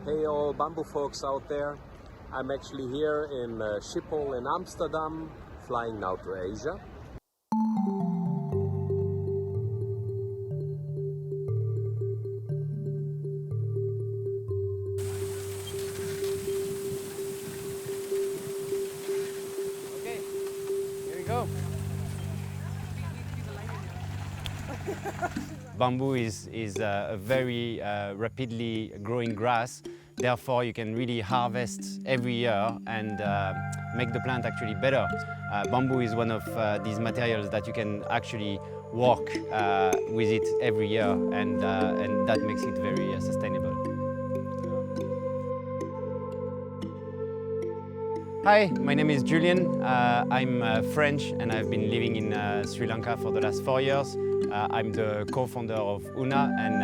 Hey all bamboo folks out there. I'm actually here in Schiphol in Amsterdam, flying now to Asia. Okay, here we go. Bamboo is a very rapidly growing grass. Therefore, you can really harvest every year and make the plant actually better. Bamboo is one of these materials that you can actually work with it every year, and that makes it very sustainable. Hi, my name is Julian. I'm French and I've been living in Sri Lanka for the last 4 years. I'm the co-founder of Una and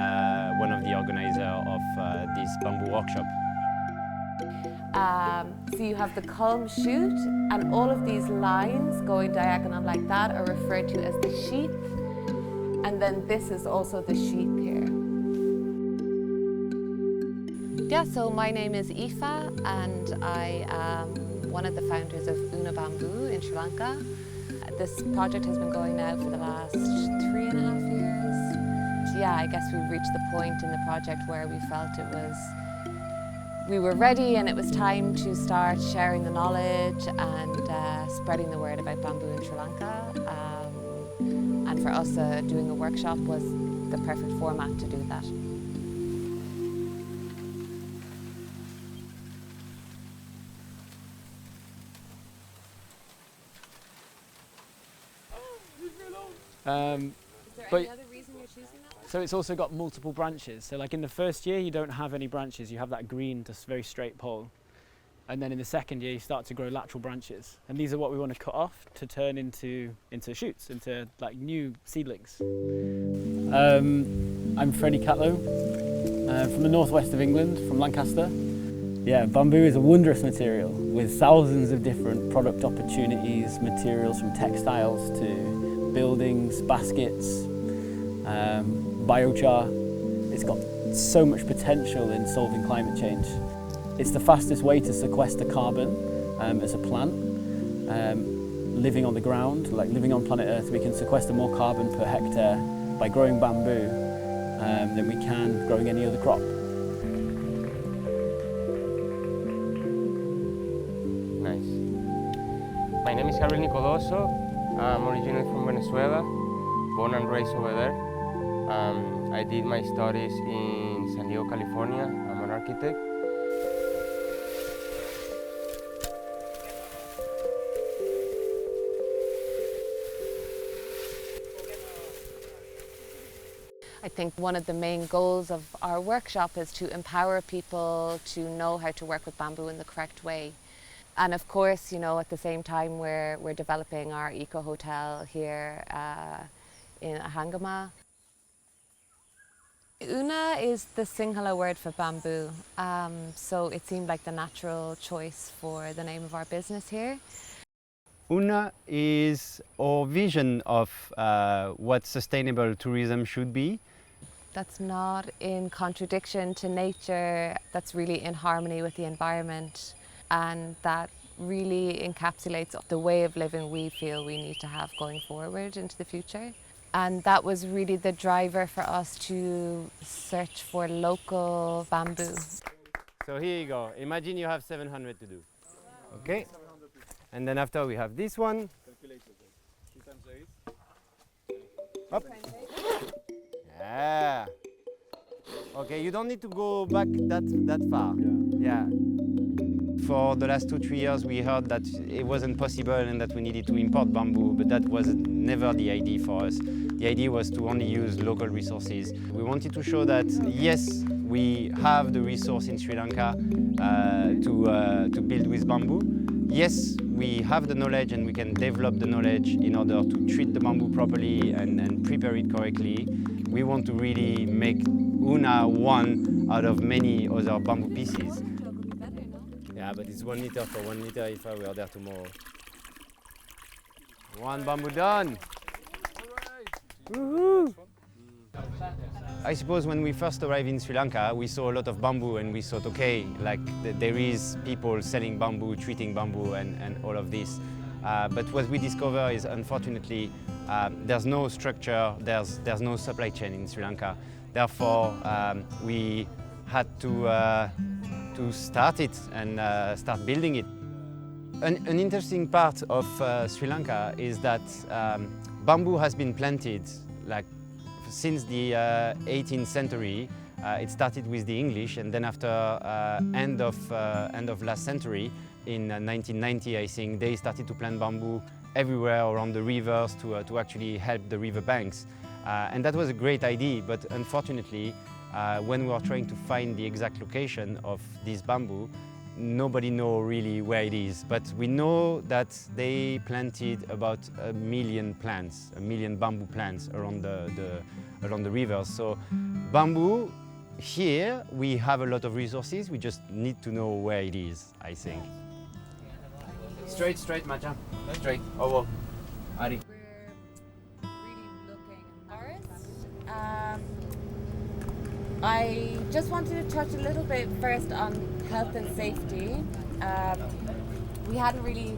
one of the organizers of this bamboo workshop. So you have the culm shoot, and all of these lines going diagonal like that are referred to as the sheath, and then this is also the sheath here. Yeah, so my name is Aoife and I am one of the founders of Una Bambu in Sri Lanka. This project has been going now for the last 3.5 years. Yeah, I guess we reached the point in the project where we felt we were ready and it was time to start sharing the knowledge and spreading the word about bamboo in Sri Lanka. And for us, doing a workshop was the perfect format to do that. Is there any other reason you're choosing that? So it's also got multiple branches. So like in the first year, you don't have any branches. You have that green, just very straight pole. And then in the second year, you start to grow lateral branches. And these are what we want to cut off to turn into shoots, into like new seedlings. I'm Freddie Catlow, from the northwest of England, from Lancaster. Yeah, bamboo is a wondrous material with thousands of different product opportunities, materials from textiles to buildings, baskets, biochar. It's got so much potential in solving climate change. It's the fastest way to sequester carbon as a plant. Living on the ground, like living on planet Earth, we can sequester more carbon per hectare by growing bamboo than we can growing any other crop. Nice. My name is Gabriel Nicoloso. I'm originally from Venezuela, born and raised over there. I did my studies in San Diego, California. I'm an architect. I think one of the main goals of our workshop is to empower people to know how to work with bamboo in the correct way. And of course, you know, at the same time we're developing our eco-hotel here in Gama. Una is the Sinhala word for bamboo, so it seemed like the natural choice for the name of our business here. Una is our vision of what sustainable tourism should be. That's not in contradiction to nature, that's really in harmony with the environment, and that really encapsulates the way of living we feel we need to have going forward into the future. And that was really the driver for us to search for local bamboo. So here you go. Imagine you have 700 to do. Okay? And then after we have this one. Up. Yeah. Okay, you don't need to go back that far. Yeah. For the last 2-3 years, we heard that it wasn't possible and that we needed to import bamboo, but that was never the idea for us. The idea was to only use local resources. We wanted to show that, yes, we have the resource in Sri Lanka to build with bamboo. Yes, we have the knowledge and we can develop the knowledge in order to treat the bamboo properly and prepare it correctly. We want to really make Una one out of many other bamboo pieces. Yeah, but it's 1 liter for 1 liter if we are there tomorrow. One bamboo done! Woohoo! I suppose when we first arrived in Sri Lanka, we saw a lot of bamboo and we thought, okay, like there is people selling bamboo, treating bamboo and all of this. But what we discover is, unfortunately, there's no structure, there's no supply chain in Sri Lanka. Therefore, we had to start it and start building it. An interesting part of Sri Lanka is that bamboo has been planted like since the 18th century. It started with the English, and then after end of last century, in 1990, I think, they started to plant bamboo everywhere around the rivers to actually help the river banks. And that was a great idea, but unfortunately, when we were trying to find the exact location of this bamboo, nobody knows really where it is. But we know that they planted about 1 million plants, 1 million bamboo plants around the rivers. So bamboo, here we have a lot of resources, we just need to know where it is, I think. Straight, Macha. Straight. Over. Ari. We're really looking at forests. I just wanted to touch a little bit first on health and safety. We hadn't really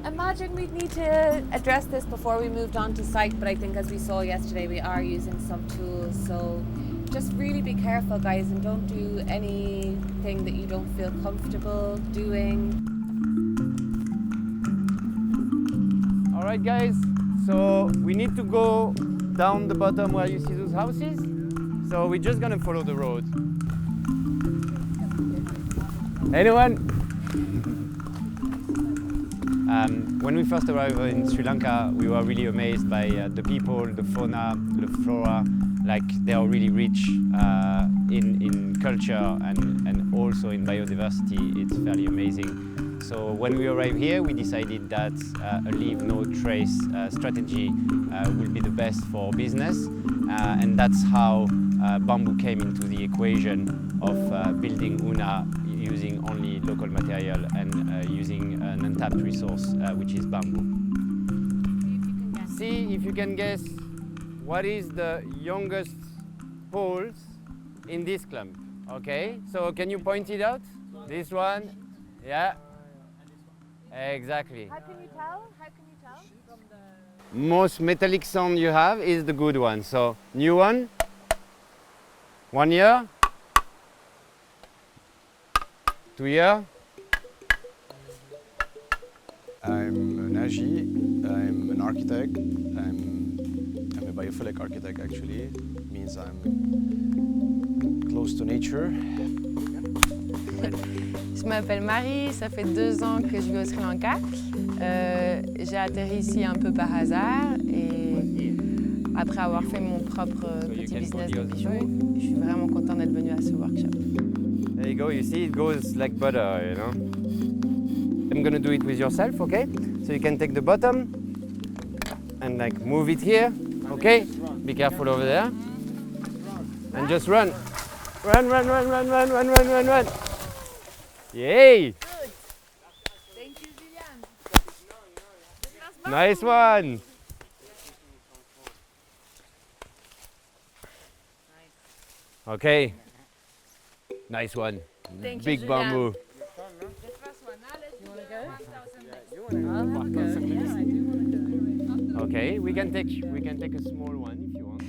imagined we'd need to address this before we moved on to site, but I think as we saw yesterday, we are using some tools. So just really be careful, guys, and don't do anything that you don't feel comfortable doing. All right, guys, so we need to go down the bottom where you see those houses. So we're just gonna follow the road. Anyone? When we first arrived in Sri Lanka, we were really amazed by the people, the fauna, the flora. Like, they are really rich in culture and also in biodiversity. It's fairly amazing. So when we arrived here, we decided that a leave no trace strategy will be the best for business, and that's how bamboo came into the equation of building Una using only local material and using an untapped resource, which is bamboo. See if you can guess what is the youngest poles in this clump. Okay, so can you point it out? This one, yeah. Exactly. How can you tell? From the... Most metallic sound you have is the good one. So, new one. 1 year. 2 year. I'm Naji. I'm an architect. I'm a biophilic architect, actually. It means I'm close to nature. Je m'appelle Marie, ça fait 2 ans que je vis au Sri Lanka. J'ai atterri ici un peu par hasard et après avoir fait mon propre petit business de bijoux, je suis vraiment contente d'être venue à ce workshop. There you go, you see it goes like butter, you know. I'm gonna do it with yourself, okay? So you can take the bottom and like move it here, okay? Be careful over there. And just run. Run, run, run, run, run, run, run, run, run. Yay! Thank you, Julian. Nice one! Okay. Nice one. Thank you, Big Julian. bamboo. The first one. Now let's do the 1,000. Okay, we can take a small one if you want.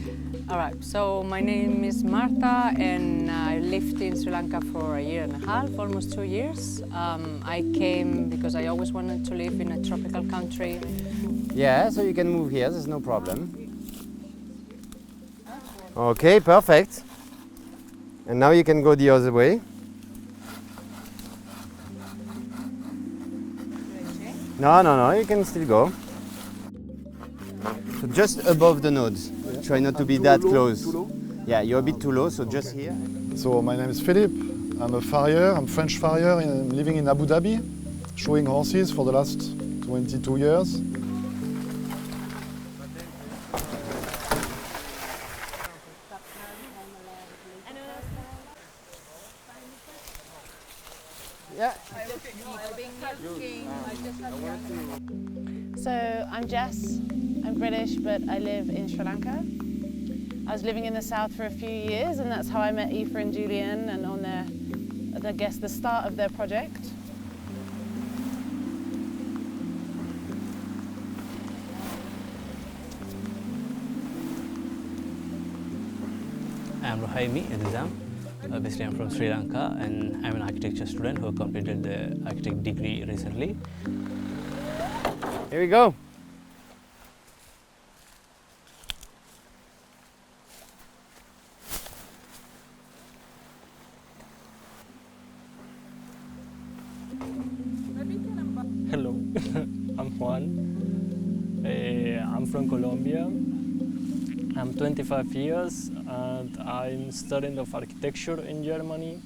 All right, so my name is Marta and I lived in Sri Lanka for 1.5 years, almost 2 years. I came because I always wanted to live in a tropical country. Yeah, so you can move here, there's no problem. Okay, perfect. And now you can go the other way. No, you can still go. So just above the nodes. Try not to be that close. Yeah, you're a bit too low, so just here. So my name is Philip. I'm a farrier. I'm French farrier living in Abu Dhabi, showing horses for the last 22 years. Yeah. So I'm Jess, I'm British but I live in Sri Lanka. I was living in the south for a few years, and that's how I met Aoife and Julian, and on I guess the start of their project. I'm Rohaimi Nizam. Basically, I'm from Sri Lanka, and I'm an architecture student who completed the architect degree recently. Here we go. Hello, I'm Juan. I'm from Colombia. I'm 25 years and I'm studying of architecture in Germany.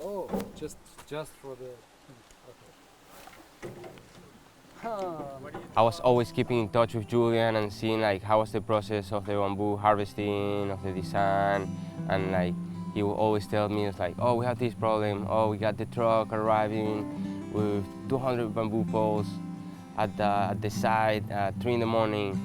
Oh, just for the... I was always keeping in touch with Julian and seeing like how was the process of the bamboo harvesting, of the design, and like he would always tell me, it's like, oh, we have this problem, oh, we got the truck arriving with 200 bamboo poles at the site at 3 in the morning.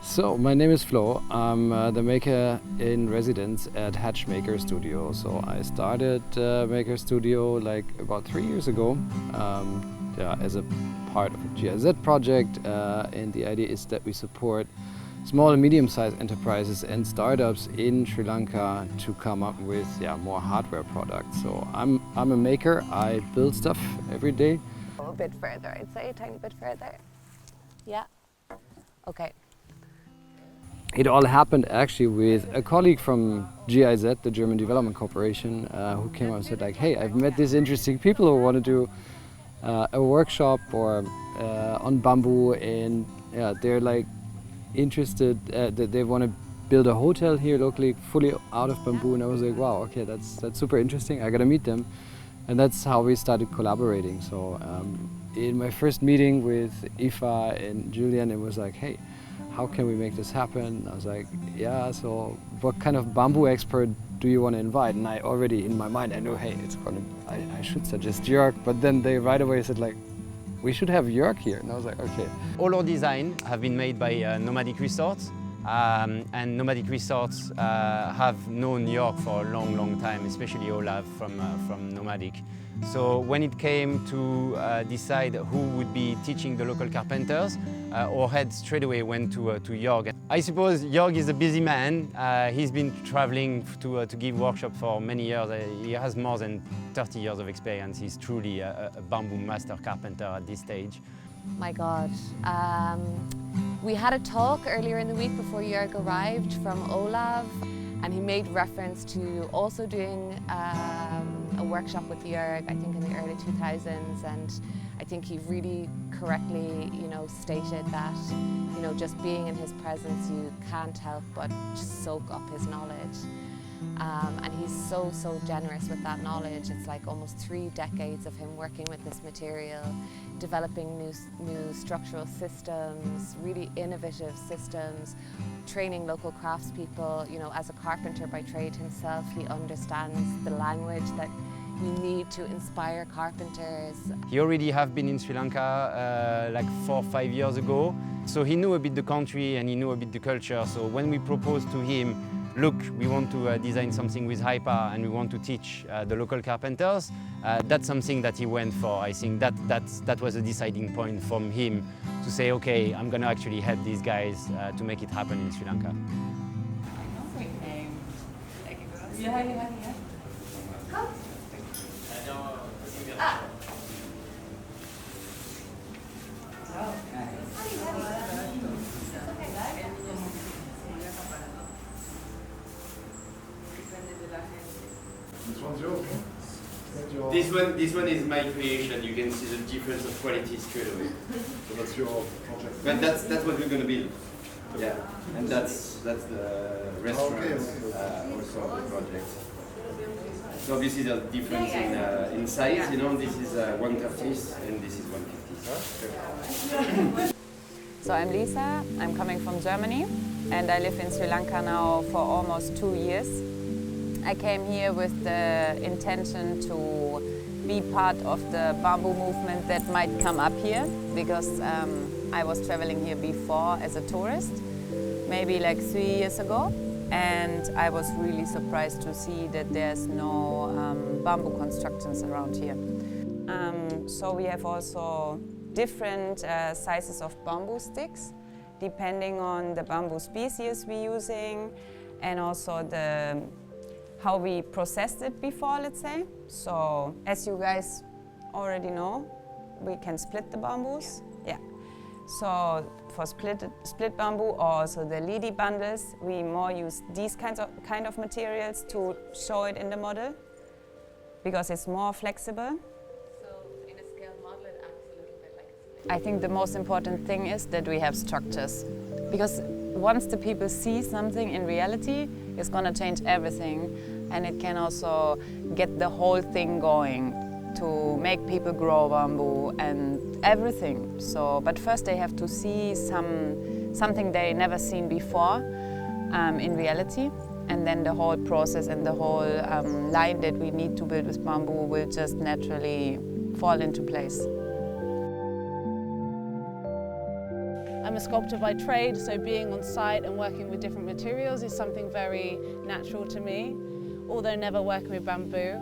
So, my name is Flo. I'm the maker in residence at Hatchmaker Studio. So I started Maker Studio like about 3 years ago as a part of a GIZ project, and the idea is that we support small and medium-sized enterprises and startups in Sri Lanka to come up with more hardware products. So I'm a maker. I build stuff every day. A bit further, I'd say, a tiny bit further. Yeah. Okay. It all happened actually with a colleague from GIZ, the German Development Corporation, who came out and said like, hey, I've met these interesting people who want to do a workshop or on bamboo, and they're like interested, they want to build a hotel here locally fully out of bamboo. And I was like, wow, okay, that's super interesting, I gotta meet them. And that's how we started collaborating. So in my first meeting with Aoife and Julian, it was like, hey, how can we make this happen? I was like, yeah, so what kind of bamboo expert do you want to invite? And I already, in my mind, I knew, hey, I should suggest Jörg, but then they right away said like, we should have Jörg here. And I was like, okay. All our designs have been made by Nomadic Resorts, and Nomadic Resorts have known Jörg for a long, long time, especially Olav from Nomadic. So when it came to decide who would be teaching the local carpenters, our head straight away went to Jörg. I suppose Jörg is a busy man. He's been traveling to give workshops for many years. He has more than 30 years of experience. He's truly a bamboo master carpenter at this stage. My God. We had a talk earlier in the week before Jörg arrived from Olav, and he made reference to also doing a workshop with Jörg, I think in the early 2000s, and I think he really correctly, stated that, just being in his presence, you can't help but just soak up his knowledge. And he's so generous with that knowledge. It's like almost 3 decades of him working with this material, developing new structural systems, really innovative systems, training local craftspeople. As a carpenter by trade himself, he understands the language that you need to inspire carpenters. He already have been in Sri Lanka like 4 or 5 years ago, so he knew a bit the country and he knew a bit the culture. So when we proposed to him, look, we want to design something with hyper and we want to teach the local carpenters, that's something that he went for. I think that was a deciding point from him to say, okay, I'm going to actually help these guys to make it happen in Sri Lanka. Great name. Come. This one's yours, huh? This this one is my creation. You can see the difference of quality straight away. So that's your project? But that's what we're going to build. Yeah, and that's the restaurant also of the project. So obviously there's difference in size. You know, this is 1/30 and this is 1/50. So I'm Lisa. I'm coming from Germany, and I live in Sri Lanka now for almost 2 years. I came here with the intention to be part of the bamboo movement that might come up here, because I was traveling here before as a tourist, maybe like 3 years ago, and I was really surprised to see that there's no bamboo constructions around here. So we have also different sizes of bamboo sticks, depending on the bamboo species we're using, and also how we processed it before, let's say. So, as you guys already know, we can split the bamboos. Yeah. So, for split bamboo, or also the lidi bundles, we more use these kind of materials to show it in the model, because it's more flexible. So, in a scale model, it acts a little bit like a split. I think the most important thing is that we have structures, because once the people see something in reality, it's going to change everything, and it can also get the whole thing going to make people grow bamboo and everything. So, but first they have to see something they never seen before in reality, and then the whole process and the whole line that we need to build with bamboo will just naturally fall into place. I'm a sculptor by trade, so being on site and working with different materials is something very natural to me, although never working with bamboo.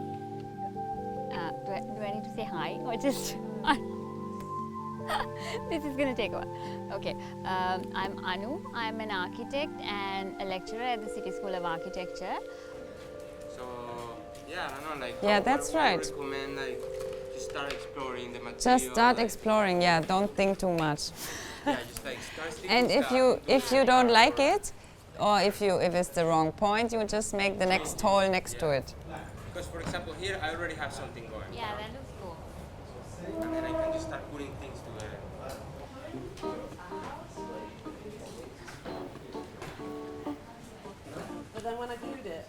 Do I need to say hi or just... This is going to take a while. Okay, I'm Anu. I'm an architect and a lecturer at the City School of Architecture. So, yeah, I don't know, like... Yeah, that's right. I recommend, like, to start exploring the material. Just start exploring, yeah, don't think too much. Yeah, just like start sticking And if you don't like it, or if it's the wrong point, you just make the next hole next to it. Because for example here I already have something going. Yeah, that looks cool. And then I can just start putting things together. But then when I glued it,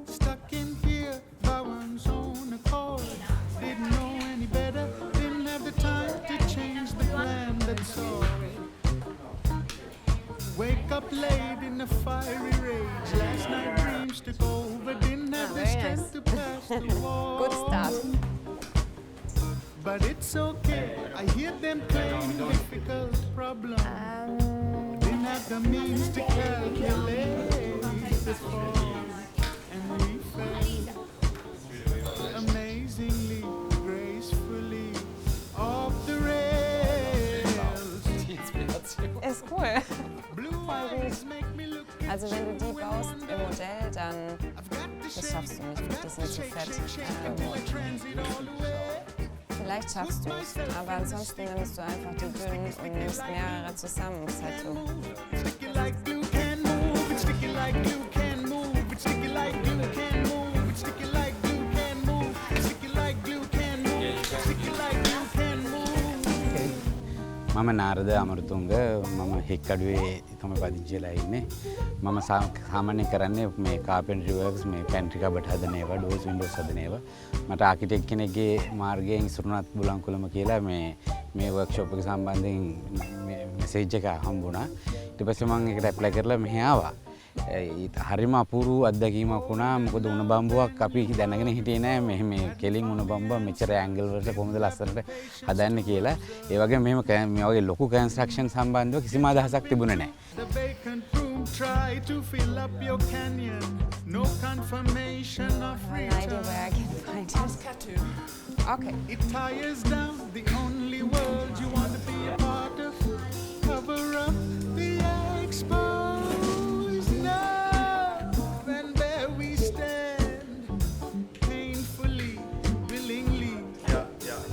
stuck in here by one's own accord. Didn't know any better, didn't have the time to change the plan that's all. Wake up late in a fiery rage. Last night dreams took over, didn't have the strength to pass the wall. Good start. But it's okay, I hear them playing difficult problems. Didn't have the means to calculate the fall. And we fell amazingly, gracefully off the rails. Ist cool. Voll gut. Also wenn du die baust im Modell, dann das schaffst du nicht, die sind zu fett. Vielleicht schaffst du es, aber ansonsten nimmst du einfach die dünnen und nimmst mehrere zusammen. Ist halt so. Sticky like glue can move, it's sticky like glue can move, it's sticky like glue can move, it's sticky like glue can move, it's sticky like glue can move, it's sticky like glue can move. මම නාරද අමරතුංග මම හෙක්කඩුවේ තමයි පදිංචි වෙලා ඉන්නේ. මම සාමාන්‍යයෙන් කරන්නේ මේ carpentry works මේ pantry cupboard හදන ඒවා, doors windows හදන ඒවා. මට ආකිටෙක්ට් කෙනෙක්ගේ මාර්ගයෙන් ඉසුරුණත් බුලන්කුලම කියලා මේ workshop එක සම්බන්ධයෙන් මෙසේජ් එක හම්බුණා. ඊට පස්සේ මම ඒකට ඇප්ලයි කරලා මෙහි ආවා. හරිම අපූර්ව අත්දැකීමක් වුණා. මොකද උණ බම්බුවක් අපි දැනගෙන හිටියේ නෑ මෙහෙම කෙලින් උණ බම්බුව මෙච්චර ඇන්ගල් වලට කොහොමද ලස්සනට හදන්නේ කියලා. ඒ වගේම මේ වගේ ලොකු කන්ස්ට්‍රක්ෂන් සම්බන්ධව කිසිම අදහසක් තිබුණේ නෑ. The vacant room try to fill up your canyon. No confirmation of return. I idea where I can find it. Okay. It tires down the only world you want to be a part of. Cover up the exposed nerve, and there we stand, painfully, willingly,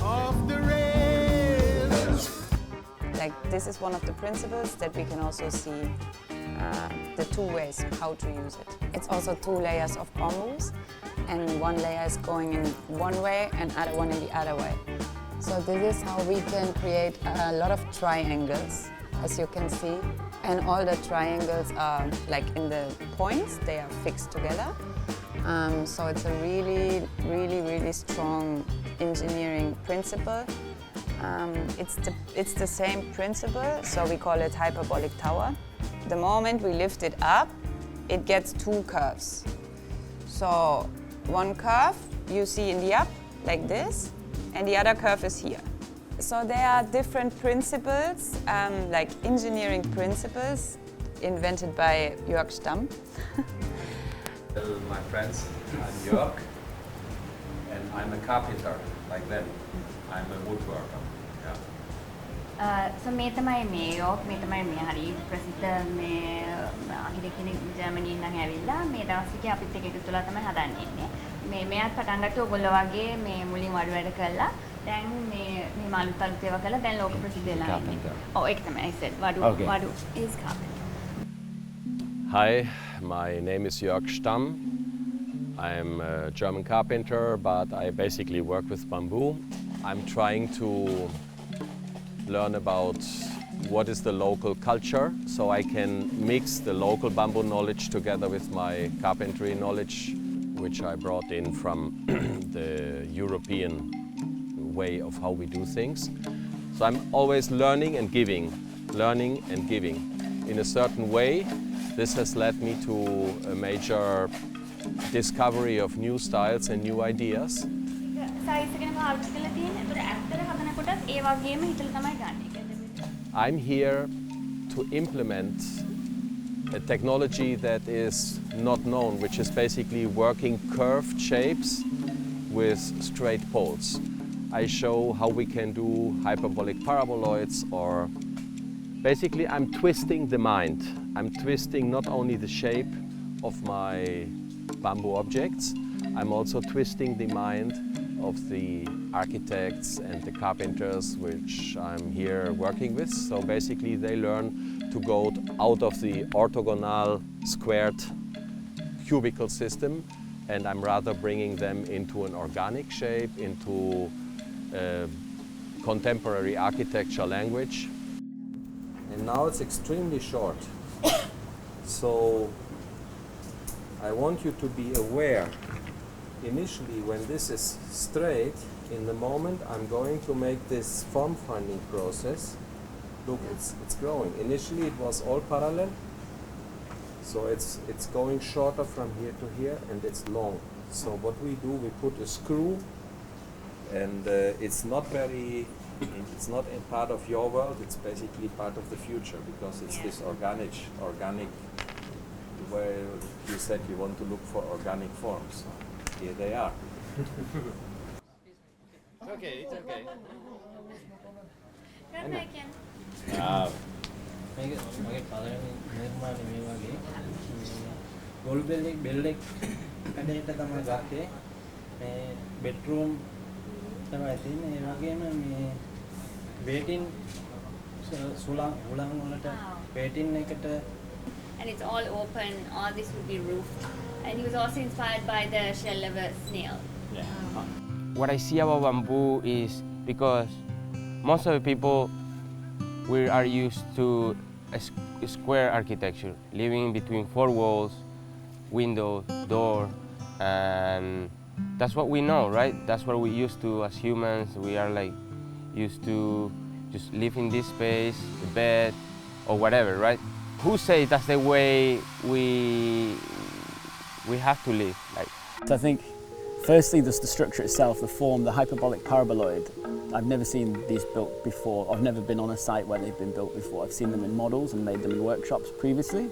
off the rails. Like this is one of the principles that we can also see the two ways how to use it. It's also 2 layers of bamboos, and 1 layer is going in one way and other one in the other way. So this is how we can create a lot of triangles, as you can see. And all the triangles are like in the points, they are fixed together. So it's a really strong engineering principle. It's the same principle, so we call it hyperbolic tower. The moment we lift it up, it gets 2 curves. So 1 curve you see in the up, like this, and the other curve is here. So there are different principles, like engineering principles, invented by Jörg Stamm. Hello, my friends, I'm Jörg, and I'm a carpenter, like them. I'm a woodworker. So මේ තමයි මේ යෝක් මේ තමයි මේ හරි ප්‍රසිද්ධ මේ architect කෙනෙක් ජර්මනි ඉඳන් ඇවිල්ලා මේ දවස් ටිකේ අපිත් එක්ක එකතු වෙලා තමයි හදන්නේ ඉන්නේ. මෙයාත් පටන් ගත්ත ඔයගොල්ලෝ වගේ මේ මුලින් වඩු වැඩ කළා. දැන් මේ මාළුත් අලුත් ඒවා කළා. දැන් ලෝක ප්‍රසිද්ධ වෙලා ඉන්නේ. ඔව් ඒක තමයි I said වඩු is carpenter. Hi, my name is Jörg Stamm. I'm a German carpenter, but I basically work with bamboo. I'm trying to learn about what is the local culture, so I can mix the local bamboo knowledge together with my carpentry knowledge, which I brought in from the European way of how we do things. So I'm always learning and giving. In a certain way, this has led me to a major discovery of new styles and new ideas. I'm here to implement a technology that is not known, which is basically working curved shapes with straight poles. I show how we can do hyperbolic paraboloids, or basically I'm twisting the mind. I'm twisting not only the shape of my bamboo objects, I'm also twisting the mind of the architects and the carpenters which I'm here working with. So basically they learn to go out of the orthogonal squared cubicle system, and I'm rather bringing them into an organic shape, into contemporary architecture language. And now it's extremely short. So I want you to be aware. Initially, when this is straight, in the moment I'm going to make this form finding process. Look, it's growing. Initially it was all parallel, so it's going shorter from here to here, and it's long. So what we do, we put a screw, and it's not a part of your world, it's basically part of the future, because it's this organic, where you said you want to look for organic forms. Here they are. It's okay, it's okay. Wow. bedroom තමයි තියෙන්නේ ඒ වගේම මේ waiting සුළං වලට waiting එකට. And it's all open, all this would be roofed. And he was also inspired by the shell of a snail. Yeah. What I see about bamboo is because most of the people we are used to a square architecture, living between 4 walls, window, door, and that's what we know, right? That's what we're used to as humans. We are like used to just live in this space, the bed, or whatever, right? Who says that's the way we have to live? Like, So I think, firstly, just the structure itself, the form, the hyperbolic paraboloid. I've never seen these built before. I've never been on a site where they've been built before. I've seen them in models and made them in workshops previously,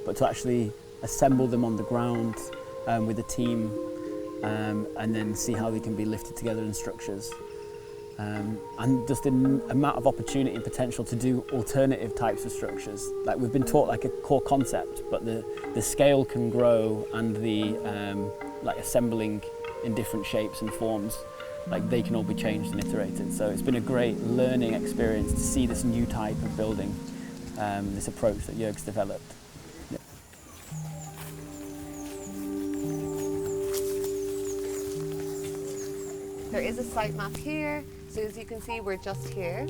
but to actually assemble them on the ground with a team and then see how they can be lifted together in structures. And just an amount of opportunity and potential to do alternative types of structures. Like, we've been taught like a core concept, but the scale can grow, and the like assembling in different shapes and forms, like they can all be changed and iterated. So it's been a great learning experience to see this new type of building, this approach that Jörg's developed. there is a site map here. So as you can see, we're just here.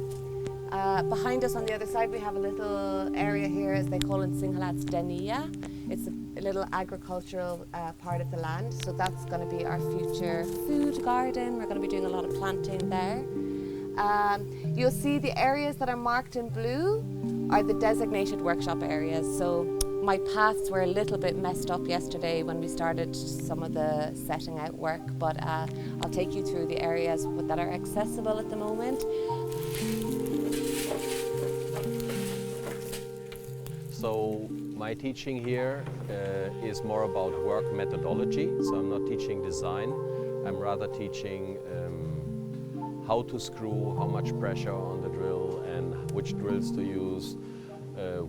Behind us on the other side, we have a little area here, as they call in Sinhala, it's Deniya. It's a little agricultural part of the land. So that's going to be our future food garden. We're going to be doing a lot of planting there. You'll see the areas that are marked in blue are the designated workshop areas. So my paths were a little bit messed up yesterday when we started some of the setting out work, but I'll take you through the areas that are accessible at the moment. So my teaching here is more about work methodology. So I'm not teaching design, I'm rather teaching how to screw, how much pressure on the drill and which drills to use.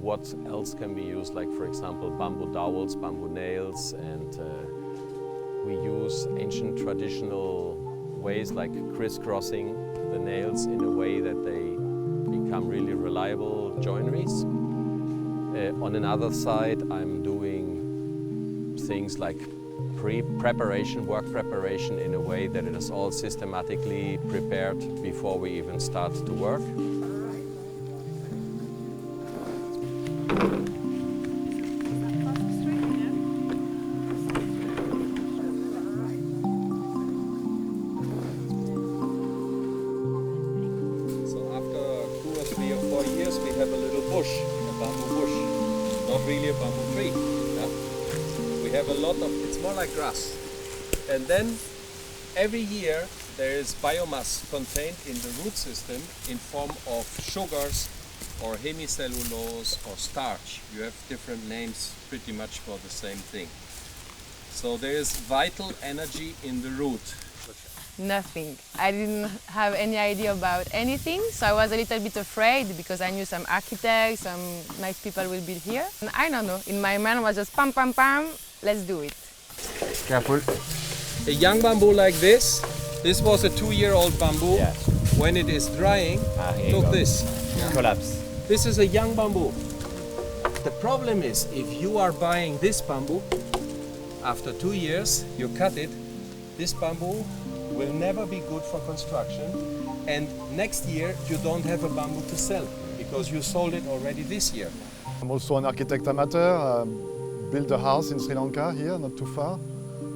What else can be used, like for example bamboo dowels, bamboo nails, and we use ancient traditional ways like crisscrossing the nails in a way that they become really reliable joineries. On another side, I'm doing things like preparation, work preparation in a way that it is all systematically prepared before we even start to work. Grass. And then every year there is biomass contained in the root system in form of sugars or hemicellulose or starch. You have different names pretty much for the same thing. So there is vital energy in the root. Nothing. I didn't have any idea about anything, so I was a little bit afraid because I knew some architects, some nice people will be here. And I don't know, in my mind was just pam pam pam, let's do it. Careful. A young bamboo like this was a 2-year-old bamboo. Yeah. When it is drying, look this. Collapse. This is a young bamboo. The problem is, if you are buying this bamboo, after 2 years, you cut it, this bamboo will never be good for construction, and next year you don't have a bamboo to sell because you sold it already this year. I'm also an architect amateur. Built a house in Sri Lanka here, not too far,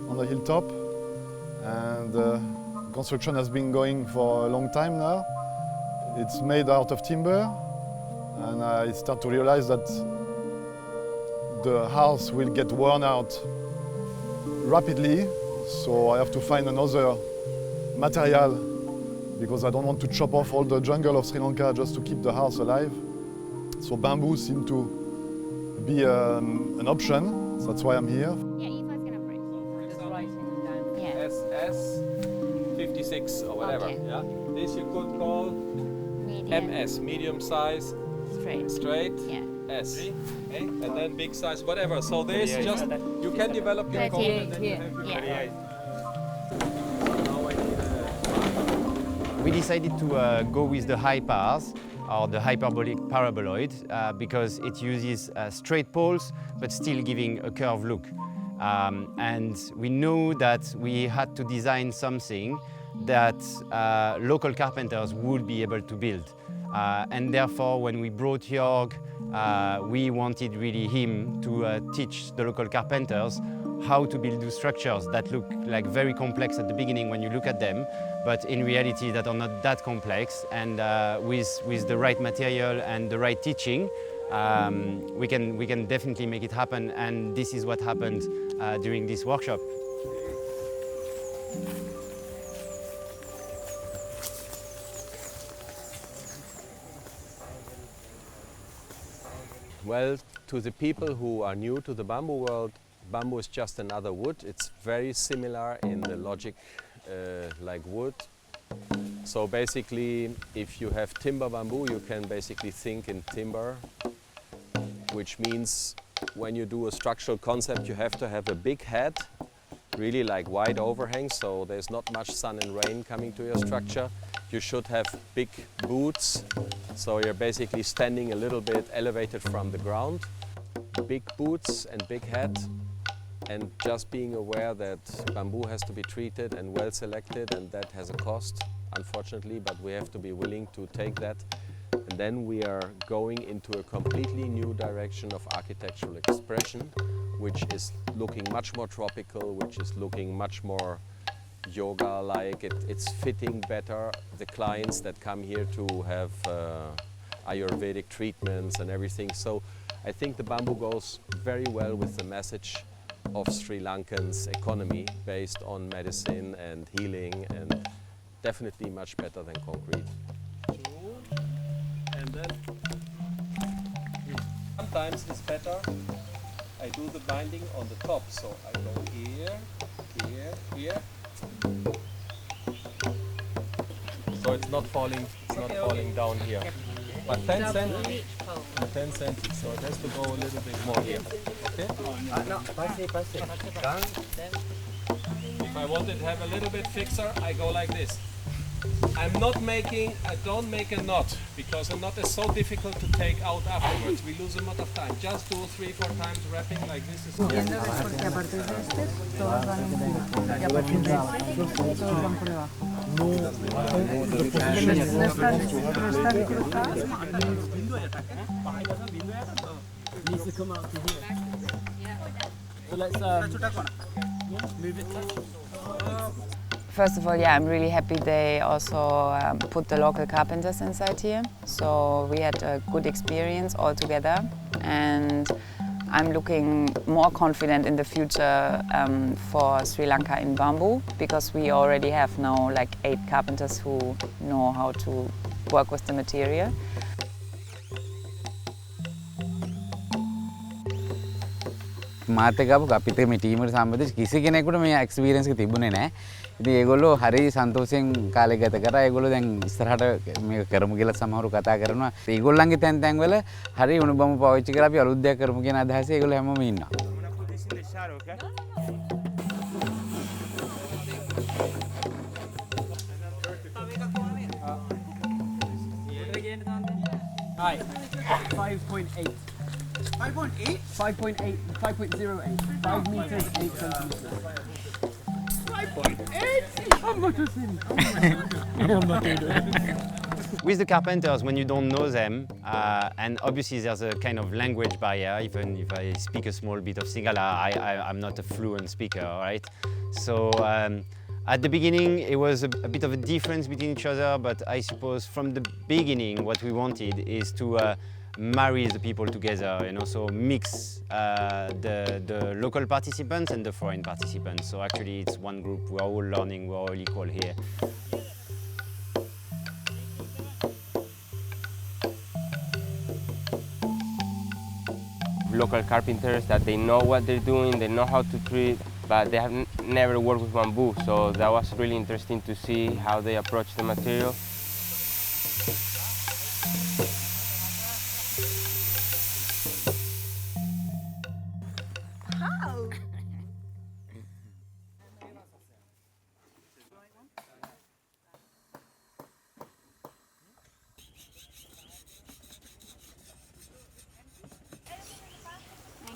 on the hilltop. And construction has been going for a long time now. It's made out of timber, and I start to realize that the house will get worn out rapidly, so I have to find another material because I don't want to chop off all the jungle of Sri Lanka just to keep the house alive. So bamboo seemed to be an option, so that's why I'm here. Yeah, Eva's gonna break. Just writing down. Yeah. SS 56 or whatever. Okay. Yeah. This you could call Medium. MS, medium size. Straight. Yeah. S. Okay. And then big size, whatever. So there's just you can develop your code and then you have your Yeah. We decided to go with the high pars, or the hyperbolic paraboloid, because it uses straight poles but still giving a curved look. And we knew that we had to design something that local carpenters would be able to build. And therefore, when we brought Jörg, we wanted really him to teach the local carpenters how to build those structures that look like very complex at the beginning when you look at them, but in reality that are not that complex. And with the right material and the right teaching, we can definitely make it happen. And this is what happened during this workshop. Well, to the people who are new to the bamboo world, bamboo is just another wood. It's very similar in the logic like wood. So basically, if you have timber bamboo, you can basically think in timber, which means when you do a structural concept, you have to have a big head, really like wide overhang, so there's not much sun and rain coming to your structure. You should have big boots, so you're basically standing a little bit elevated from the ground. Big boots and big head. And just being aware that bamboo has to be treated and well selected, and that has a cost, unfortunately, but we have to be willing to take that. And then we are going into a completely new direction of architectural expression, which is looking much more tropical, which is looking much more yoga-like. It's fitting better the clients that come here to have Ayurvedic treatments and everything. So I think the bamboo goes very well with the message of Sri Lankan's economy based on medicine and healing, and definitely much better than concrete. And then sometimes it's better I do the binding on the top, so I go here, here, here. So it's not falling down here. But 10 centimeters, 10 centimeters, so it has to go a little bit more here. Okay? If I want it to have a little bit fixer, I go like this. I don't make a knot, because a knot is so difficult to take out afterwards. We lose a lot of time. Just do 3-4 times wrapping like this is Porque a partir de este todos van en punta y a partir de este todos van por debajo. No están cruzados. Needs to come out to here. So let's move it. First of all, yeah, I'm really happy they also put the local carpenters inside here. So we had a good experience all together, and I'm looking more confident in the future for Sri Lanka in bamboo, because we already have now like 8 carpenters who know how to work with the material. මාත් එක්ක අපිට මේ team එකට සම්බන්ධ කිසි කෙනෙකුට මේ experience එක තිබුණේ නැහැ. ඉතින් ඒගොල්ලෝ හරි සන්තෝෂයෙන් කාලය ගත කරා. ඒගොල්ලෝ දැන් ඉස්සරහට මේක කරමු කියලා සමහරව කතා කරනවා. ඒගොල්ලන්ගේ තැන් වල හරි උණු බම්බු පාවිච්චි කරලා අපි අලුත් දෙයක් කරමු කියන අදහසේ ඒගොල්ලෝ හැමෝම ඉන්නවා. Right, 5.8. 5.8? 5.8, 5.08. 5 meters, 8 centimeters. 5.8? I'm not a sin. I'm not doing it. With the carpenters, when you don't know them, and obviously there's a kind of language barrier, even if I speak a small bit of Sinhala, I'm not a fluent speaker, right? So at the beginning, it was a bit of a difference between each other, but I suppose from the beginning, what we wanted is to marry the people together, and also mix the local participants and the foreign participants. So actually it's one group, we're all learning, we're all equal here. Local carpenters that they know what they're doing, they know how to treat, but they have never worked with bamboo, so that was really interesting to see how they approach the material.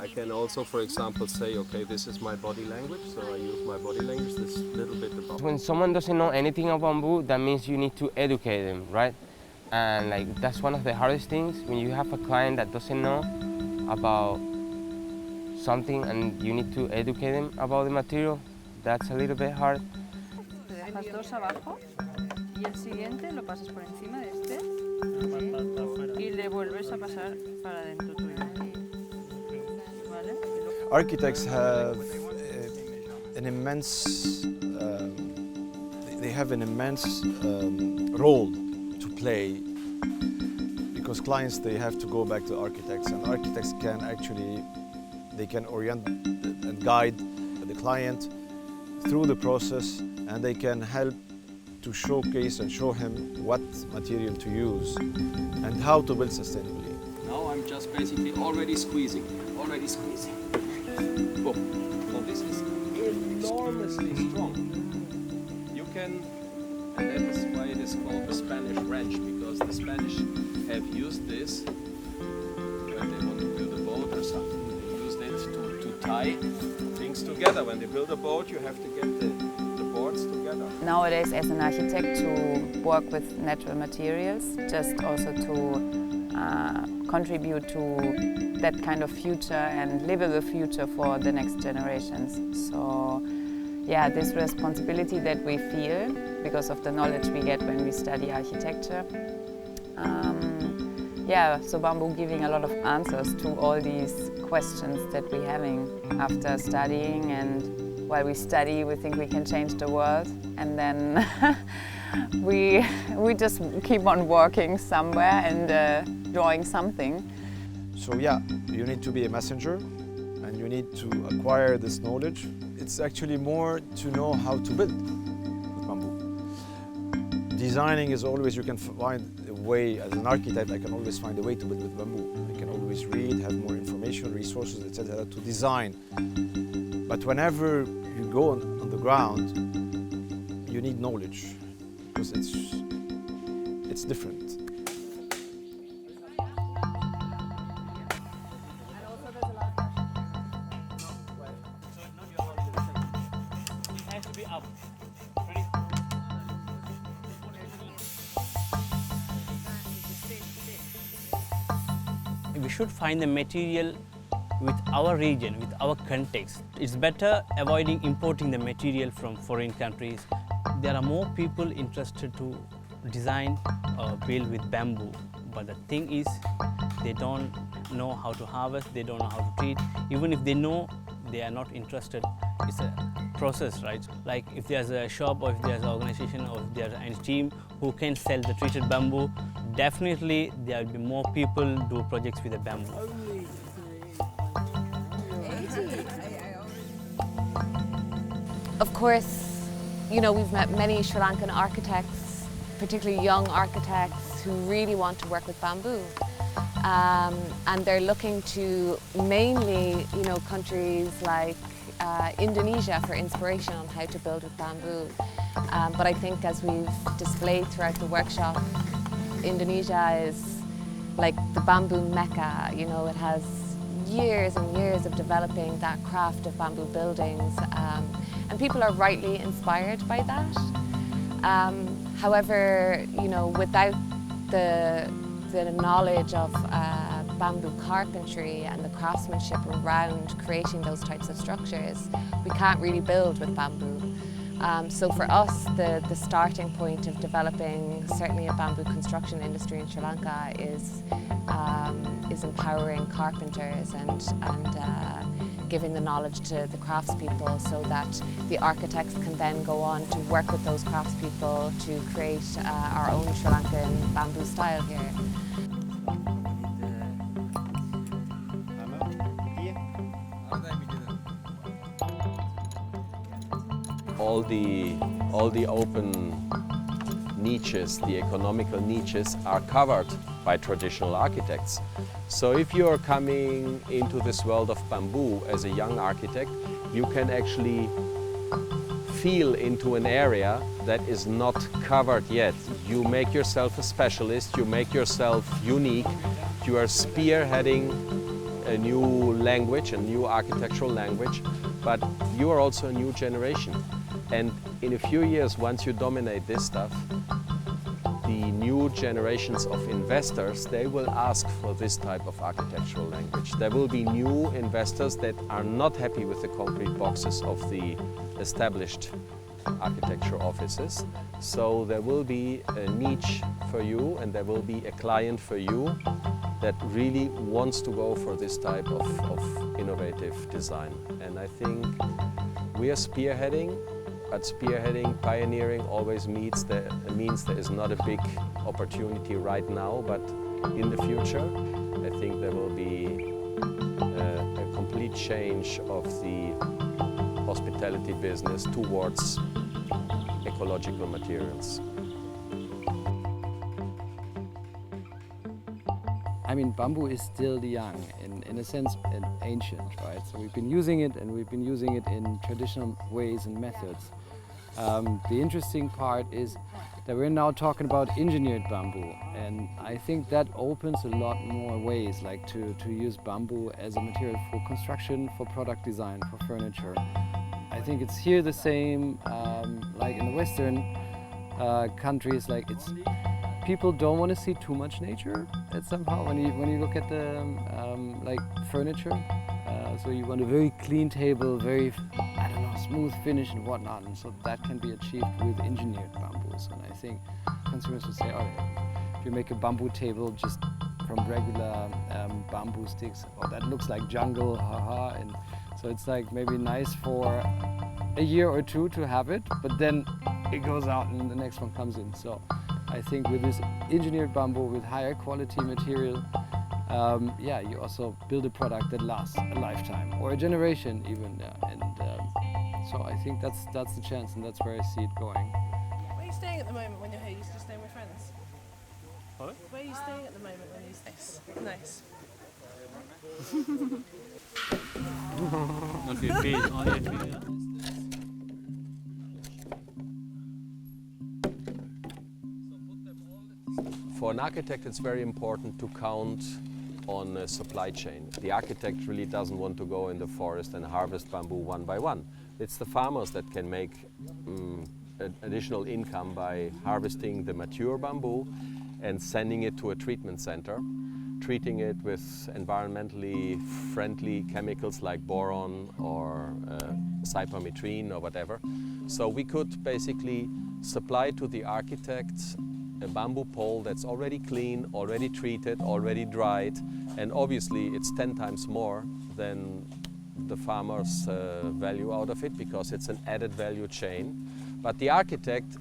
I can also, for example, say, okay, this is my body language, so I use my body language this little bit about. When someone doesn't know anything about bamboo, that means you need to educate them, right? And like that's one of the hardest things, when you have a client that doesn't know about something and you need to educate them about the material, that's a little bit hard. Te dejas dos abajo y el siguiente lo pasas por encima de este y le vuelves a pasar para dentro tuyo. Architects have an immense, they have an immense role to play, because clients, they have to go back to architects, and architects can actually, they can orient and guide the client through the process, and they can help to showcase and show him what material to use and how to build sustainably. Now I'm just basically already squeezing. Boom. So this is enormously strong. You can, and that is why it is called the Spanish wrench, because the Spanish have used this when they want to build a boat or something. They used it to tie things boards together. When they build a boat, you have to get the boards together. Nowadays, as an architect, to work with natural materials, just also to contribute to that kind of future and livable future for the next generations. So, yeah, this responsibility that we feel because of the knowledge we get when we study architecture. Yeah, so Bamboo giving a lot of answers to all these questions that we're having after studying, and while we study we think we can change the world, and then we just keep on working somewhere and drawing something. So yeah, you need to be a messenger and you need to acquire this knowledge. It's actually more to know how to build with bamboo. Designing is always, you can find a way, as an architect I can always find a way to build with bamboo. I can always read, have more information, resources, etc. to design. But whenever you go on the ground, you need knowledge because it's different. We should find the material with our region, with our context. It's better avoiding importing the material from foreign countries. There are more people interested to design or build with bamboo, but the thing is they don't know how to harvest, they don't know how to treat. Even if they know, they are not interested. It's a process, right? Like if there's a shop or if there's an organization or if there's a team who can sell the treated bamboo, definitely there will be more people do projects with the bamboo. Of course, you know, we've met many Sri Lankan architects, particularly young architects, who really want to work with bamboo. And they're looking to mainly, you know, countries like Indonesia for inspiration on how to build with bamboo. But I think, as we've displayed throughout the workshop, Indonesia is like the bamboo mecca. You know, it has years and years of developing that craft of bamboo buildings, and people are rightly inspired by that. However, you know, without the knowledge of bamboo carpentry and the craftsmanship around creating those types of structures, we can't really build with bamboo. So for us, the starting point of developing certainly a bamboo construction industry in Sri Lanka is empowering carpenters and giving the knowledge to the craftspeople so that the architects can then go on to work with those craftspeople to create our own Sri Lankan bamboo style here. All the open niches, the economical niches, are covered by traditional architects. So if you're coming into this world of bamboo as a young architect, you can actually feel into an area that is not covered yet. You make yourself a specialist, you make yourself unique, you are spearheading a new language, a new architectural language, but you are also a new generation. And in a few years, once you dominate this stuff, the new generations of investors, they will ask for this type of architectural language. There will be new investors that are not happy with the concrete boxes of the established architecture offices. So there will be a niche for you and there will be a client for you that really wants to go for this type of innovative design. And I think we are spearheading, but spearheading, pioneering always means there is not a big opportunity right now, but in the future, I think there will be a complete change of the hospitality business towards ecological materials. I mean, bamboo is still young, in a sense, and ancient, right? So we've been using it, and we've been using it in traditional ways and methods. The interesting part is that we're now talking about engineered bamboo, and I think that opens a lot more ways, like to use bamboo as a material for construction, for product design, for furniture. I think it's here the same, like in the Western countries, like it's people don't want to see too much nature. That somehow, when you look at the like furniture, so you want a very clean table, very smooth finish and whatnot, and so that can be achieved with engineered bamboos. And I think consumers will say, oh, if you make a bamboo table just from regular bamboo sticks, oh, that looks like jungle, haha. And so it's like maybe nice for a year or two to have it, but then it goes out and the next one comes in. So I think with this engineered bamboo, with higher quality material, yeah, you also build a product that lasts a lifetime or a generation even. And so I think that's the chance, and that's where I see it going. Where are you staying at the moment when you're here? You just staying with friends? What? Where are you staying at the moment when you stay? Nice. Not your page, on your page. For an architect, it's very important to count on a supply chain. The architect really doesn't want to go in the forest and harvest bamboo one by one. It's the farmers that can make additional income by harvesting the mature bamboo and sending it to a treatment center, treating it with environmentally friendly chemicals like boron or cypermethrin or whatever. So we could basically supply to the architect a bamboo pole that's already clean, already treated, already dried, and obviously it's 10 times more than the farmer's value out of it, because it's an added value chain. But the architect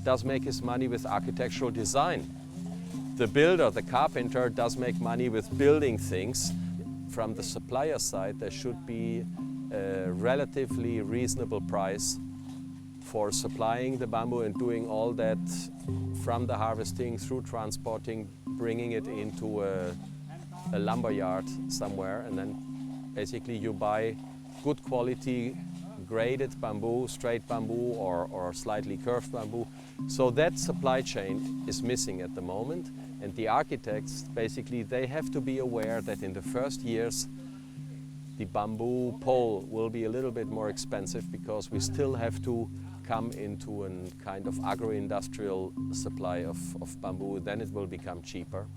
does make his money with architectural design. The builder, the carpenter, does make money with building things. From the supplier side, there should be a relatively reasonable price for supplying the bamboo and doing all that from the harvesting through transporting, bringing it into a lumber yard somewhere, and then basically you buy good quality graded bamboo, straight bamboo or slightly curved bamboo. So that supply chain is missing at the moment, and the architects basically they have to be aware that in the first years the bamboo pole will be a little bit more expensive, because we still have to come into a kind of agro-industrial supply of bamboo. Then it will become cheaper.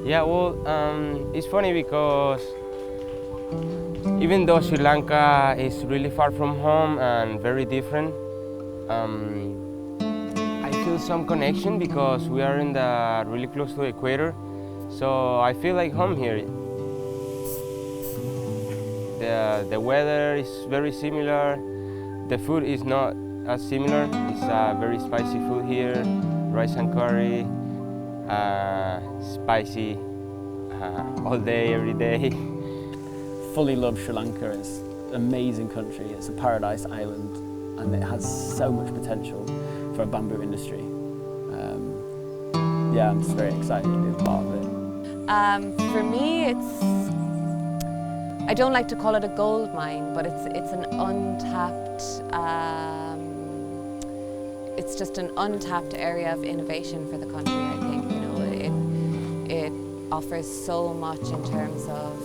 Yeah, well, it's funny because even though Sri Lanka is really far from home and very different, I feel some connection because we are in the really close to the equator, so I feel like home here. The weather is very similar. The food is not as similar. It's very spicy food here, rice and curry. Spicy all day, every day. Fully love Sri Lanka. It's an amazing country. It's a paradise island, and it has so much potential for a bamboo industry. Yeah, I'm just very excited to be a part of it. For me, I don't like to call it a gold mine, but it's an untapped, it's just an untapped area of innovation for the country, I think. You know, it offers so much in terms of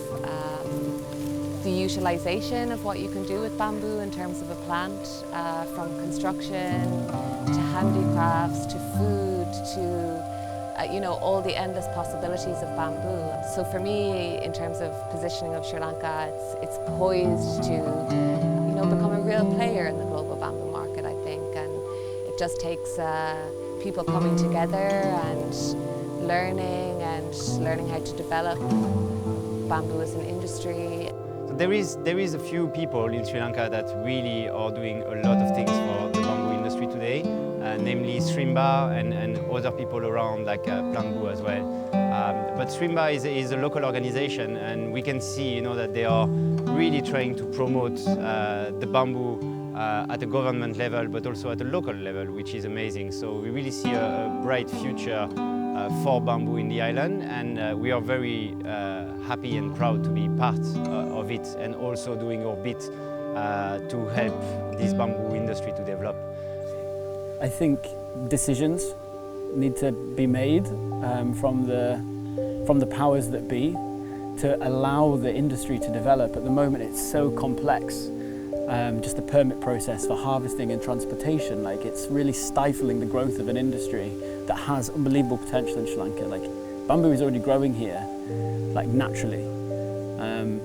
the utilization of what you can do with bamboo in terms of a plant, from construction to handicrafts to food to you know, all the endless possibilities of bamboo. So for me, in terms of positioning of Sri Lanka, it's poised to, you know, become a real player in the global bamboo market, I think. And it just takes people coming together and learning how to develop bamboo as an industry. So there is a few people in Sri Lanka that really are doing a lot of things for the bamboo industry today, and namely Srimba and other people around like Plangbu as well. But Srimba is a local organization, and we can see that they are really trying to promote the bamboo at a government level, but also at a local level, which is amazing. So we really see a bright future for bamboo in the island, and we are very happy and proud to be part of it, and also doing our bit to help this bamboo industry to develop. I think decisions need to be made from the powers that be to allow the industry to develop. At the moment it's so complex. Just the permit process for harvesting and transportation, like it's really stifling the growth of an industry that has unbelievable potential in Sri Lanka. Like bamboo is already growing here, like naturally. And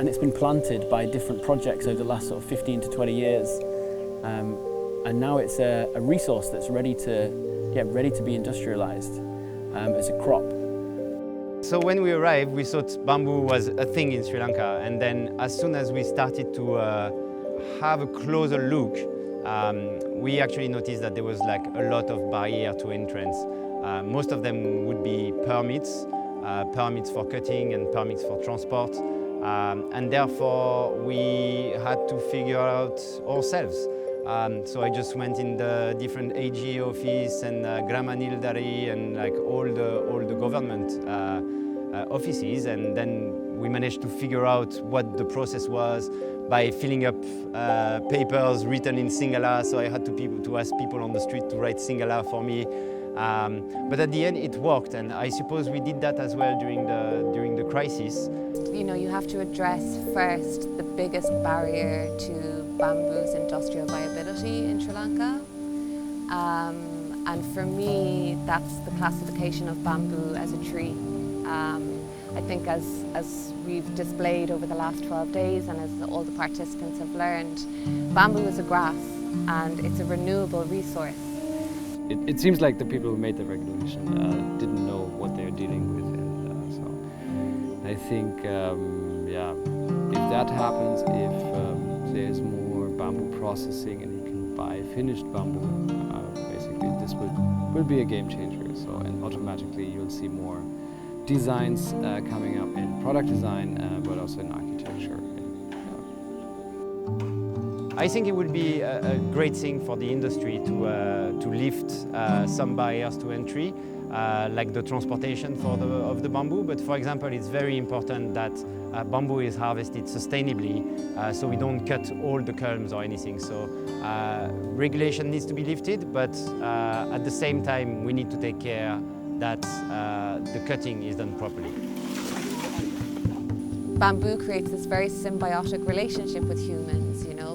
it's been planted by different projects over the last sort of 15 to 20 years. And now it's a resource that's ready to be industrialized as a crop. So when we arrived, we thought bamboo was a thing in Sri Lanka, and then as soon as we started to have a closer look, we actually noticed that there was like a lot of barrier to entrance. Most of them would be permits for cutting and permits for transport, and therefore we had to figure out ourselves. So I just went in the different AG office and Grama Nildari and like all the government offices, and then we managed to figure out what the process was by filling up papers written in Sinhala. So I had to ask people on the street to write Sinhala for me. But at the end it worked, and I suppose we did that as well during the crisis. You have to address first the biggest barrier to bamboo's industrial viability in Sri Lanka. And for me, that's the classification of bamboo as a tree. I think as we've displayed over the last 12 days and as all the participants have learned, bamboo is a grass and it's a renewable resource. It seems like the people who made the regulation didn't know what they're dealing with, and so I think, if that happens, if there's more bamboo processing and you can buy finished bamboo, basically this will be a game changer. So, and automatically you'll see more designs coming up in product design, but also in architecture. I think it would be a great thing for the industry to lift some barriers to entry, like the transportation of the bamboo. But for example, it's very important that bamboo is harvested sustainably, so we don't cut all the culms or anything. So regulation needs to be lifted, but at the same time, we need to take care that the cutting is done properly. Bamboo creates this very symbiotic relationship with humans,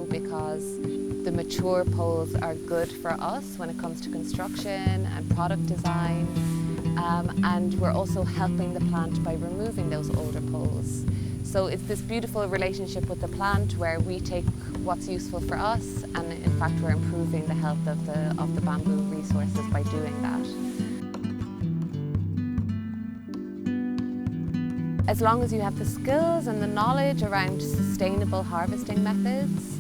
because the mature poles are good for us when it comes to construction and product design, and we're also helping the plant by removing those older poles. So it's this beautiful relationship with the plant where we take what's useful for us, and in fact we're improving the health of the bamboo resources by doing that. As long as you have the skills and the knowledge around sustainable harvesting methods,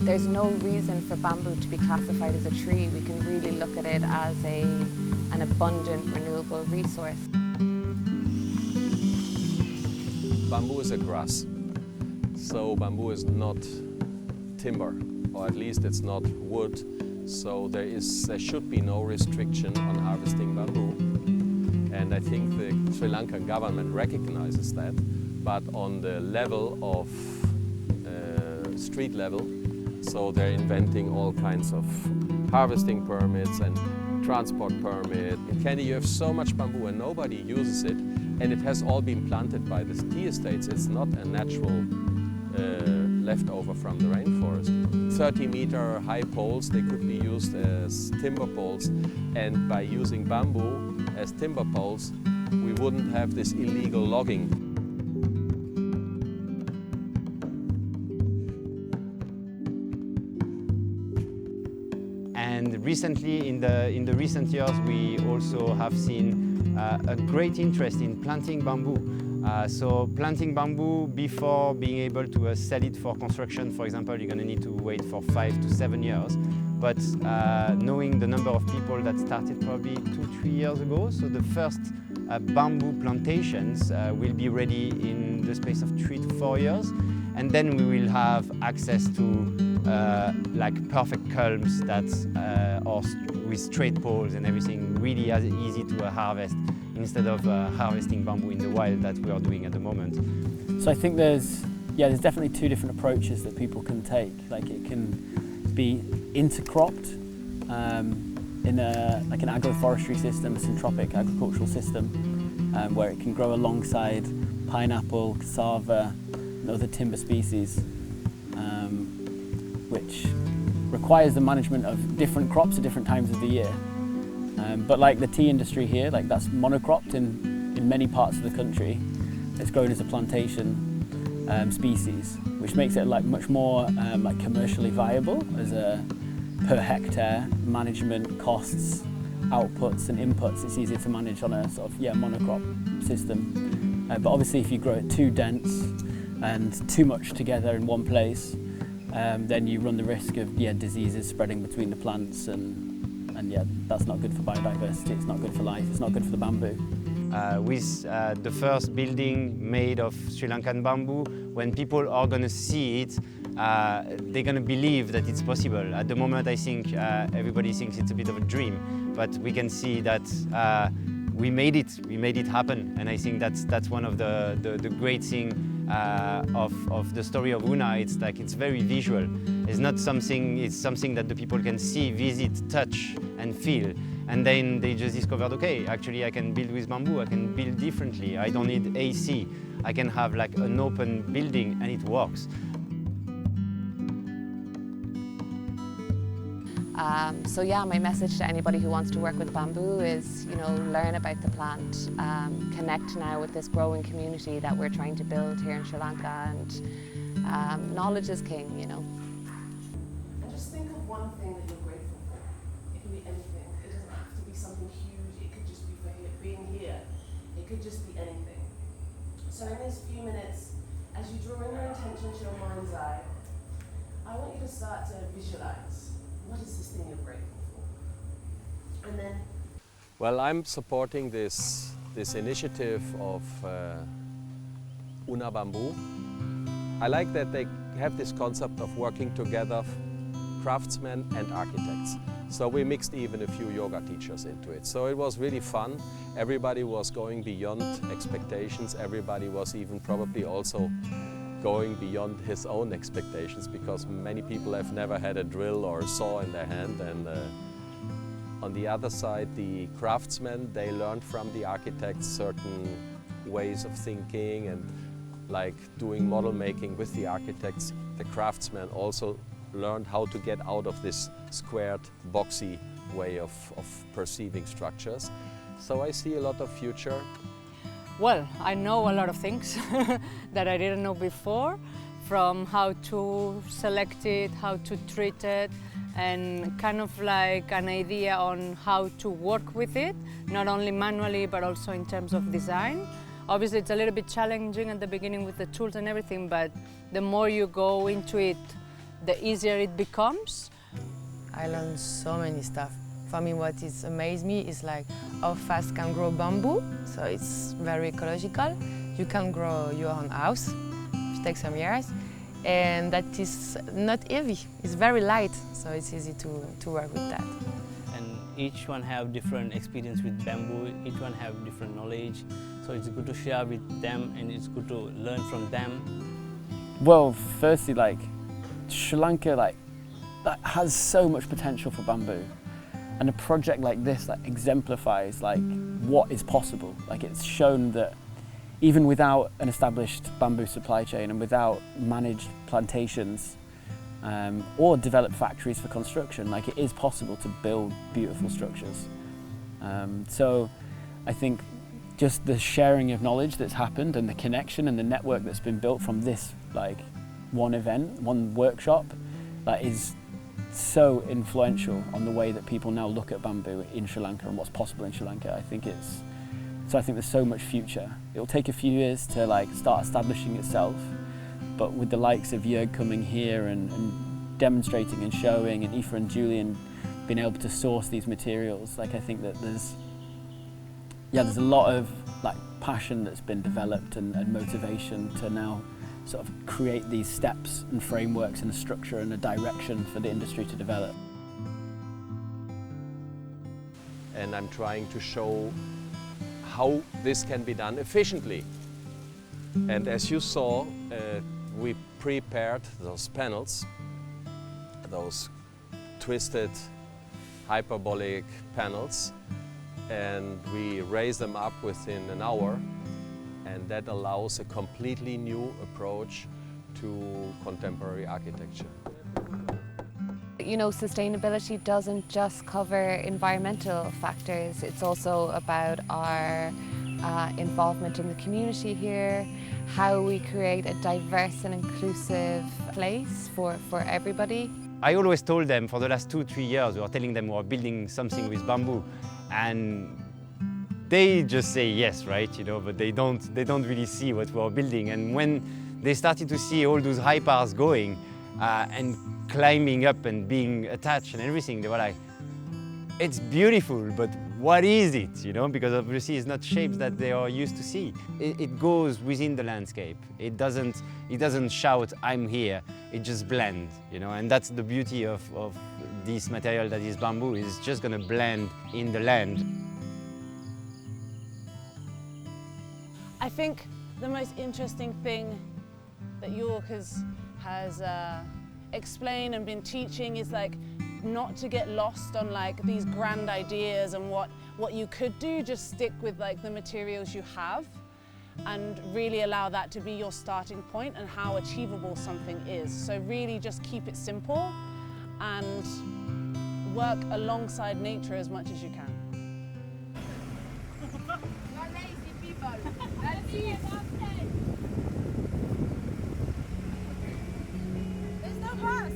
there's no reason for bamboo to be classified as a tree. We can really look at it as an abundant renewable resource. Bamboo is a grass, so bamboo is not timber, or at least it's not wood, so there should be no restriction on harvesting bamboo. And I think the Sri Lankan government recognizes that, but on the level of street level, so they're inventing all kinds of harvesting permits and transport permit. In Kenya you have so much bamboo and nobody uses it, and it has all been planted by the tea estates. It's not a natural leftover from the rainforest. 30-meter high poles, they could be used as timber poles, and by using bamboo as timber poles, we wouldn't have this illegal logging. And recently, in the recent years, we also have seen a great interest in planting bamboo. So planting bamboo before being able to sell it for construction, for example, you're going to need to wait for 5 to 7 years. but knowing the number of people that started probably 2-3 years ago, so the first bamboo plantations will be ready in the space of 3 to 4 years, and then we will have access to like perfect culms that with straight poles and everything, really easy to harvest instead of harvesting bamboo in the wild that we are doing at the moment. So I think there's definitely two different approaches that people can take. Like it can be intercropped in like an agroforestry system, a syntropic agricultural system, where it can grow alongside pineapple, cassava, and other timber species, which requires the management of different crops at different times of the year. But like the tea industry here, like that's monocropped in many parts of the country. It's grown as a plantation species, which makes it like much more like commercially viable as a per hectare management costs, outputs and inputs. It's easier to manage on a sort of monocrop system. But obviously if you grow it too dense and too much together in one place, then you run the risk of diseases spreading between the plants, and that's not good for biodiversity, it's not good for life, it's not good for the bamboo. With the first building made of Sri Lankan bamboo, when people are going to see it, they're going to believe that it's possible. At the moment I think everybody thinks it's a bit of a dream, but we can see that we made it happen, and I think that's one of the great things of the story of Una. It's like it's very visual. It's not something, it's something that the people can see, visit, touch and feel, and then they just discovered, okay, actually I can build with bamboo, I can build differently, I don't need AC, I can have like an open building and it works. So yeah, my message to anybody who wants to work with bamboo is, learn about the plant, connect now with this growing community that we're trying to build here in Sri Lanka, and knowledge is king, And just think of one thing that you're grateful for. It can be anything. It doesn't have to be something huge. It could just be for being here. It could just be anything. So in these few minutes, as you draw in your attention to your mind's eye, I want you to start to visualize. What is this thing you're grateful for? And then... Well, I'm supporting this initiative of Una Bambu. I like that they have this concept of working together, craftsmen and architects. So we mixed even a few yoga teachers into it. So it was really fun. Everybody was going beyond expectations. Everybody was even probably also going beyond his own expectations, because many people have never had a drill or a saw in their hand. And on the other side, the craftsmen, they learned from the architects certain ways of thinking, and like doing model making with the architects, the craftsmen also learned how to get out of this squared, boxy way of perceiving structures. So I see a lot of future. Well, I know a lot of things that I didn't know before, from how to select it, how to treat it, and kind of like an idea on how to work with it, not only manually but also in terms of design. Obviously it's a little bit challenging at the beginning with the tools and everything, but the more you go into it, the easier it becomes. I learned so many stuff. For me, what is amazed me is like how fast can grow bamboo. So it's very ecological. You can grow your own house. It takes some years. And that is not heavy. It's very light, so it's easy to work with that. And each one have different experience with bamboo. Each one have different knowledge. So it's good to share with them, and it's good to learn from them. Well, firstly, like Sri Lanka, that has so much potential for bamboo. And a project like this exemplifies what is possible. It's shown that even without an established bamboo supply chain and without managed plantations or developed factories for construction, it is possible to build beautiful structures. So I think just the sharing of knowledge that's happened and the connection and the network that's been built from this one event, one workshop, that is so influential on the way that people now look at bamboo in Sri Lanka and what's possible in Sri Lanka. I think there's so much future. It'll take a few years to start establishing itself, but with the likes of Jörg coming here and demonstrating and showing, and Aoife and Julian being able to source these materials, like I think that there's a lot of like passion that's been developed and motivation to now sort of create these steps and frameworks and a structure and a direction for the industry to develop. And I'm trying to show how this can be done efficiently. And as you saw, we prepared those panels, those twisted hyperbolic panels, and we raise them up within an hour, and that allows a completely new approach to contemporary architecture. You know, sustainability doesn't just cover environmental factors, it's also about our involvement in the community here, how we create a diverse and inclusive place for everybody. I always told them for the last 2-3 years, we were telling them we were building something with bamboo, and they just say yes, right? You know, but they don't really see what we're building. And when they started to see all those high bars going and climbing up and being attached and everything, they were like, it's beautiful, but what is it? You know, because obviously it's not shapes that they are used to see. It goes within the landscape. It doesn't shout, I'm here. It just blends, you know, and that's the beauty of this material that is bamboo. It's just gonna blend in the land. I think the most interesting thing that Jörg has explained and been teaching is like not to get lost on like these grand ideas and what you could do. Just stick with like the materials you have and really allow that to be your starting point and how achievable something is. So really just keep it simple and work alongside nature as much as you can. There's no bus.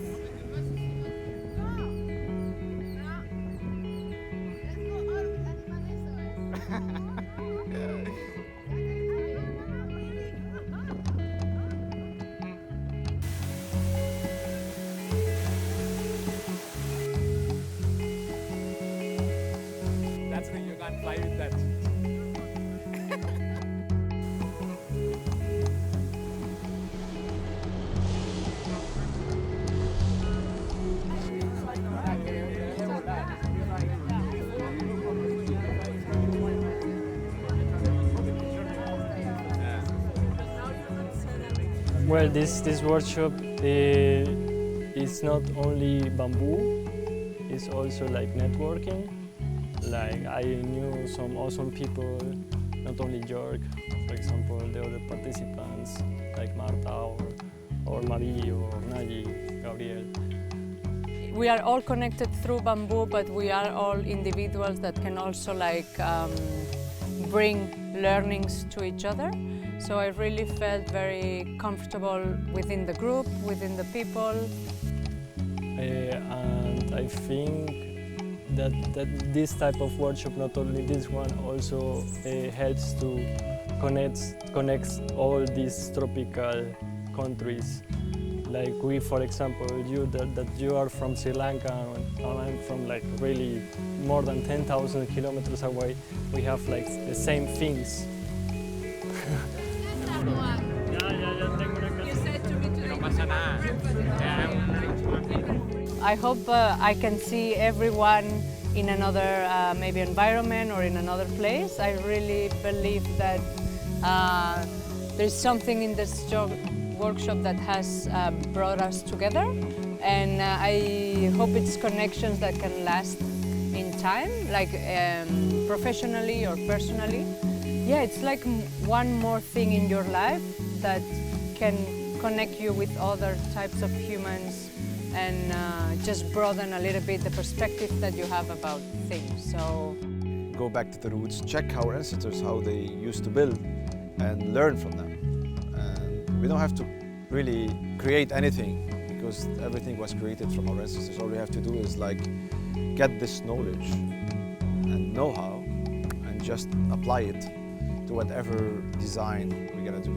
That's when you can't fly with that. Well, this workshop is not only bamboo, it's also like networking. Like I knew some awesome people, not only Jörg, for example, the other participants like Marta or Marie or Nagy, Gabriel. We are all connected through bamboo, but we are all individuals that can also like bring learnings to each other. So I really felt very comfortable within the group, within the people. And I think that this type of workshop, not only this one, also helps to connect all these tropical countries. Like we, for example, that you are from Sri Lanka and I'm from like really more than 10,000 kilometers away. We have like the same things. I hope I can see everyone in another maybe environment or in another place. I really believe that there's something in this workshop that has brought us together, and I hope it's connections that can last in time, like professionally or personally. Yeah, it's like one more thing in your life that can connect you with other types of humans and just broaden a little bit the perspective that you have about things. So go back to the roots, check our ancestors, how they used to build, and learn from them. And we don't have to really create anything because everything was created from our ancestors. All we have to do is like get this knowledge and know-how and just apply it to whatever design we're gonna do.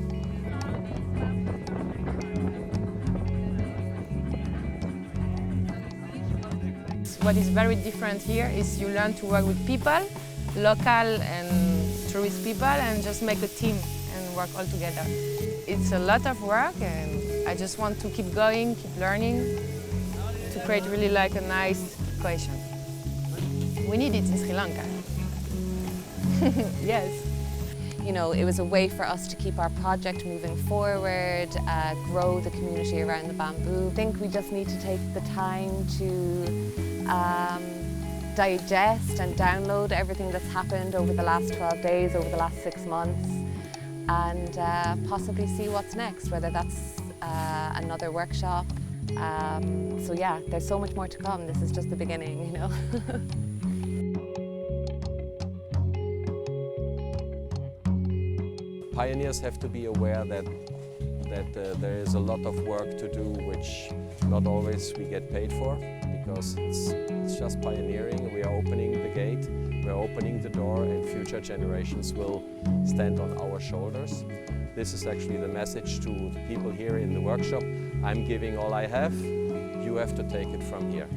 what is very different here is you learn to work with people, local and tourist people, and just make a team and work all together. It's a lot of work, and I just want to keep going, keep learning, to create really like a nice cohesion. We need it in Sri Lanka. Yes. You know, it was a way for us to keep our project moving forward, grow the community around the bamboo. I think we just need to take the time to digest and download everything that's happened over the last 12 days, over the last 6 months, and possibly see what's next, whether that's another workshop. So yeah, there's so much more to come. This is just the beginning, you know. Pioneers have to be aware that there is a lot of work to do which not always we get paid for, because it's just pioneering. We are opening the gate, we are opening the door, and future generations will stand on our shoulders. This is actually the message to the people here in the workshop. I'm giving all I have, you have to take it from here.